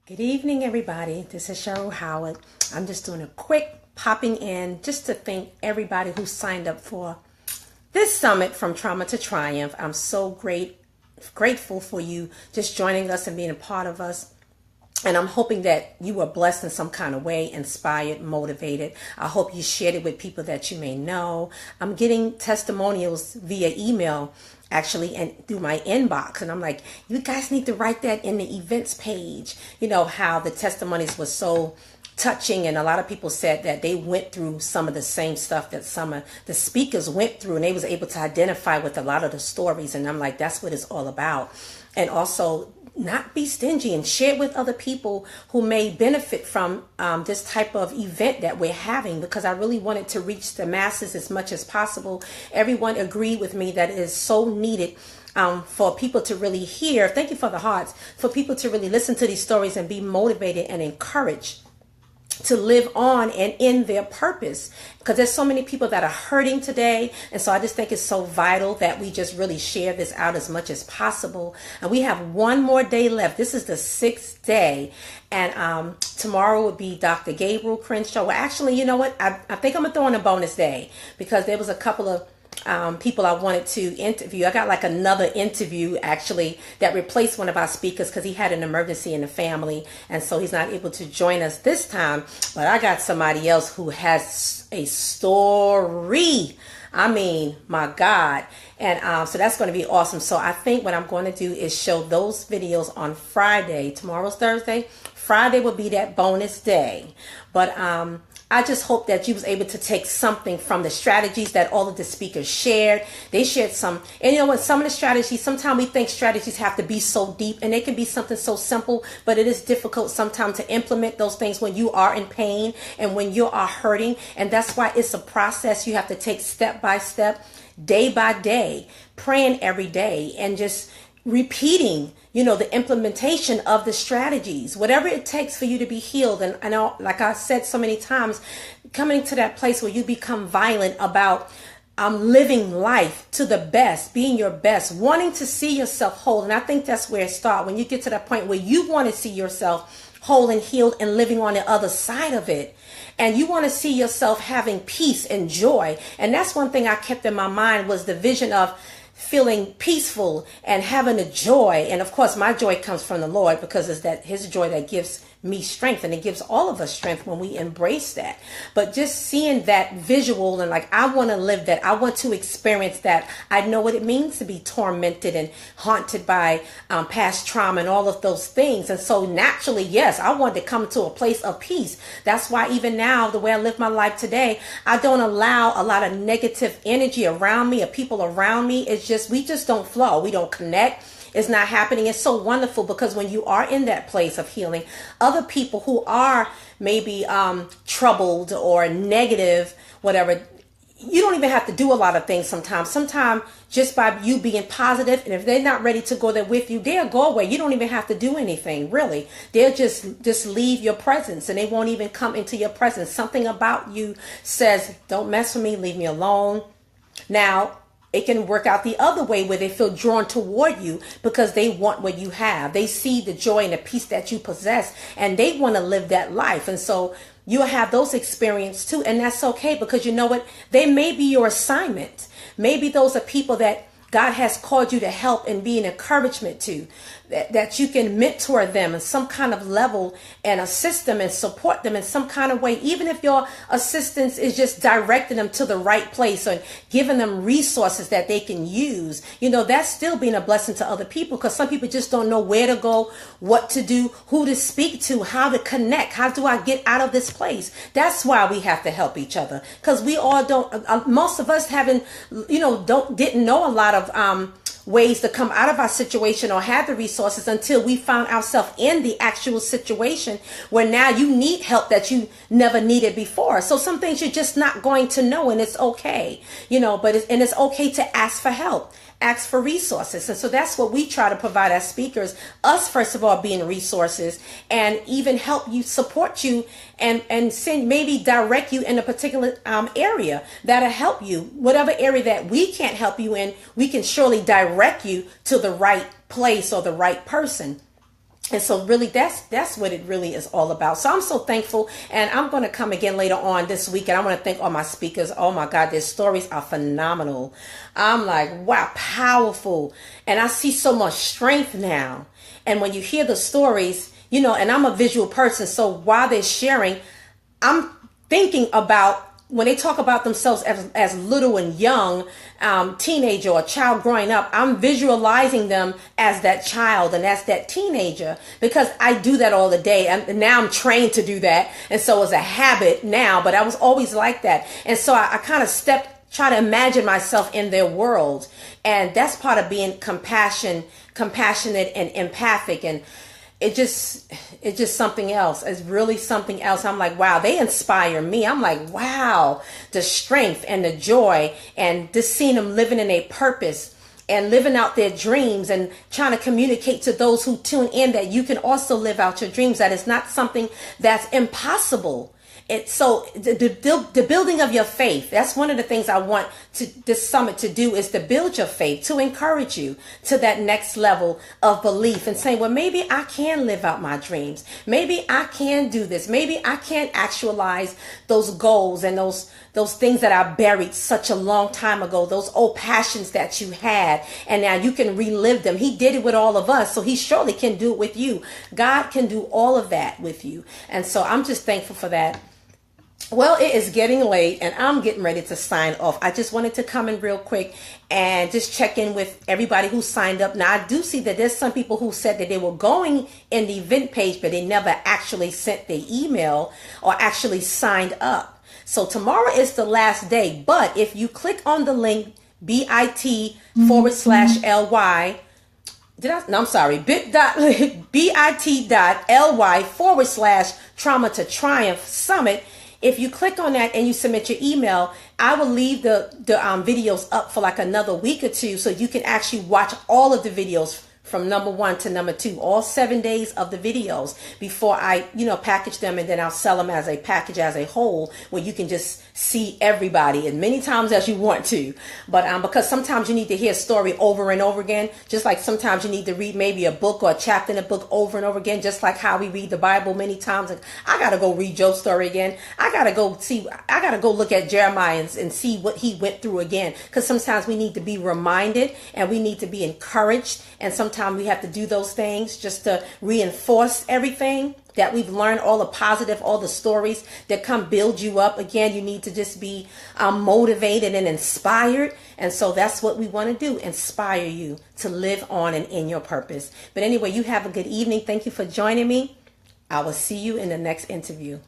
Good evening, everybody. This is Cheryl Howard. I'm just doing a quick popping in just to thank everybody who signed up for this summit from Trauma to Triumph. I'm so grateful for you just joining us and being a part of us. And I'm hoping that you were blessed in some kind of way, inspired, motivated. I hope you shared it with people that you may know. I'm getting testimonials via email actually and through my inbox, and I'm like, you guys need to write that in the events page. You know how the testimonies were so touching, and a lot of people said that they went through some of the same stuff that some of the speakers went through, and they was able to identify with a lot of the stories. And I'm like, that's what it's all about. And also not be stingy and share with other people who may benefit from this type of event that we're having, because I really wanted to reach the masses as much as possible. Everyone agreed with me that it is so needed for people to really hear. Thank you for the hearts. For people to really listen to these stories and be motivated and encouraged to live on and in their purpose, because there's so many people that are hurting today. And so I just think it's so vital that we just really share this out as much as possible. And we have one more day left. This is the 6th day, and tomorrow would be Dr. Gabriel Crenshaw. Well, actually, you know what, I think I'm gonna throw in a bonus day, because there was a couple of people I wanted to interview. I got like another interview actually that replaced one of our speakers because he had an emergency in the family, and so he's not able to join us this time. But I got somebody else who has a story. I mean, my God. And so that's going to be awesome. So I think what I'm going to do is show those videos on Friday. Tomorrow's Thursday. Friday will be that bonus day. But I just hope that you was able to take something from the strategies that all of the speakers shared. They shared some, and you know what, some of the strategies, sometimes we think strategies have to be so deep, and they can be something so simple, but it is difficult sometimes to implement those things when you are in pain and when you are hurting. And that's why it's a process you have to take step by step, day by day, praying every day, and just repeating, you know, the implementation of the strategies, whatever it takes for you to be healed. And I know, like I said so many times, coming to that place where you become violent about living life to the best, being your best, wanting to see yourself whole. And I think that's where it starts, when you get to that point where you want to see yourself whole and healed and living on the other side of it. And you want to see yourself having peace and joy. And that's one thing I kept in my mind, was the vision of feeling peaceful and having a joy. And of course, my joy comes from the Lord, because it's that His joy that gives me strength, and it gives all of us strength when we embrace that. But just seeing that visual, and like, I want to live that. I want to experience that. I know what it means to be tormented and haunted by past trauma and all of those things. And so naturally, yes, I want to come to a place of peace. That's why even now, the way I live my life today, I don't allow a lot of negative energy around me or people around me. It's just, we just don't flow. We don't connect. It's not happening. It's so wonderful, because when you are in that place of healing, other people who are maybe troubled or negative, whatever, you don't even have to do a lot of things sometimes. Sometimes just by you being positive, and if they're not ready to go there with you, they'll go away. You don't even have to do anything, really. They'll just leave your presence, and they won't even come into your presence. Something about you says, don't mess with me, leave me alone. Now, it can work out the other way, where they feel drawn toward you because they want what you have. They see the joy and the peace that you possess, and they want to live that life. And so you'll have those experiences too. And that's okay, because you know what? They may be your assignment. Maybe those are people that God has called you to help and be an encouragement to, that you can mentor them in some kind of level and assist them and support them in some kind of way. Even if your assistance is just directing them to the right place or giving them resources that they can use, you know, that's still being a blessing to other people, because some people just don't know where to go, what to do, who to speak to, how to connect. How do I get out of this place? That's why we have to help each other, because we all don't, most of us haven't, you know, didn't know a lot of ways to come out of our situation or have the resources until we found ourselves in the actual situation where now you need help that you never needed before. So some things you're just not going to know, and it's okay, you know, but it's okay to ask for help. Ask for resources. And so that's what we try to provide as speakers. Us, first of all, being resources, and even help you, support you, and send, maybe direct you in a particular area that'll help you. Whatever area that we can't help you in, we can surely direct you to the right place or the right person. And so really that's what it really is all about. So I'm so thankful, and I'm going to come again later on this week, and I want to thank all my speakers. Oh my God, their stories are phenomenal. I'm like, wow, powerful. And I see so much strength now. And when you hear the stories, you know, and I'm a visual person, so while they're sharing, I'm thinking about when they talk about themselves as little and young, teenager or child growing up, I'm visualizing them as that child and as that teenager, because I do that all the day. And now I'm trained to do that. And so it's a habit now, but I was always like that. And so I kind of try to imagine myself in their world. And that's part of being compassionate and empathic. And it's just something else. It's really something else. I'm like, wow, they inspire me. I'm like, wow, the strength and the joy, and just seeing them living in a purpose and living out their dreams and trying to communicate to those who tune in that you can also live out your dreams, that it's not something that's impossible. So the building of your faith, that's one of the things I want this summit to do, is to build your faith, to encourage you to that next level of belief and saying, well, maybe I can live out my dreams. Maybe I can do this. Maybe I can actualize those goals and those things that I buried such a long time ago, those old passions that you had, and now you can relive them. He did it with all of us, so he surely can do it with you. God can do all of that with you. And so I'm just thankful for that. Well, it is getting late and I'm getting ready to sign off. I just wanted to come in real quick and just check in with everybody who signed up. Now, I do see that there's some people who said that they were going in the event page, but they never actually sent their email or actually signed up. So tomorrow is the last day. But if you click on the link bit/ly, bit.ly/Trauma to Triumph Summit. If you click on that and you submit your email, I will leave the videos up for like another week or two, so you can actually watch all of the videos from number 1 to number 2, all 7 days of the videos before I, package them, and then I'll sell them as a package as a whole, where you can just see everybody as many times as you want to. But because sometimes you need to hear a story over and over again, just like sometimes you need to read maybe a book or a chapter in a book over and over again, just like how we read the Bible many times. And I got to go read Joe's story again. I got to go look at Jeremiah and see what he went through again, because sometimes we need to be reminded and we need to be encouraged, and sometimes we have to do those things just to reinforce everything that we've learned, all the positive, all the stories that come build you up. Again, you need to just be motivated and inspired. And so that's what we want to do, inspire you to live on and in your purpose. But anyway, you have a good evening. Thank you for joining me. I will see you in the next interview.